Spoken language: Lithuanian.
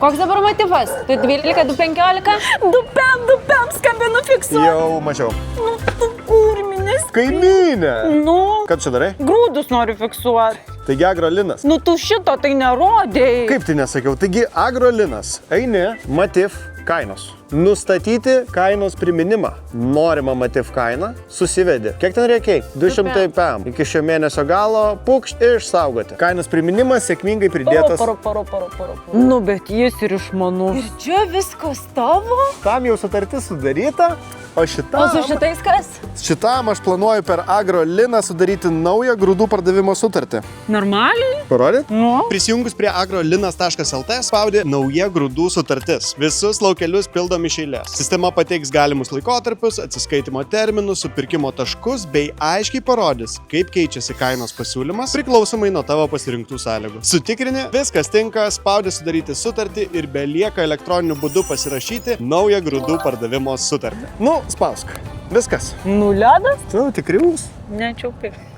Koks dabar motyvas? Tu 12, tu 15? Dupem, skambinu fiksuoti. Jau mačiau. Nu, tu urminis. Kaimynė. Nu, Ką čia darai? grūdus noriu fiksuoti. Taigi agrolinas. Nu, tu šito tai nerodėjai. Kaip tai nesakiau? Taigi agrolinas. Eini, matif kainos. Nustatyti kainos priminimą. Norima matif kainą, susivedi. Kiek ten reikia? 200 PM. Iki šio mėnesio galo pukšt išsaugoti. Kainos priminimas sėkmingai pridėtas. Paro. Nu, bet jis ir išmanus. Ir čia viskas tavo? Tam jau sutartis sudaryta, o O su šitam... šitais kas? Šitam aš planuoju per agroliną sudaryti naują grūdų pardavimo sutartį. Normaliai? Parodyt? Nu. Prisijungus prie agrolinas.lt spaudi nauja grūdų sutartis. Visus laukelius pildom iš eilės. Sistema pateiks galimus laikotarpius, atsiskaitimo terminus, supirkimo taškus bei aiškiai parodys, kaip keičiasi kainos pasiūlymas priklausomai nuo tavo pasirinktų sąlygų. Sutikrini, viskas tinka, spaudi sudaryti sutartį ir belieka elektroniniu būdu pasirašyti naują grūdų pardavimo sutartį. Nu, spausk. Viskas. Nu, ledas? Nu, tikrius. Nečiaupiai.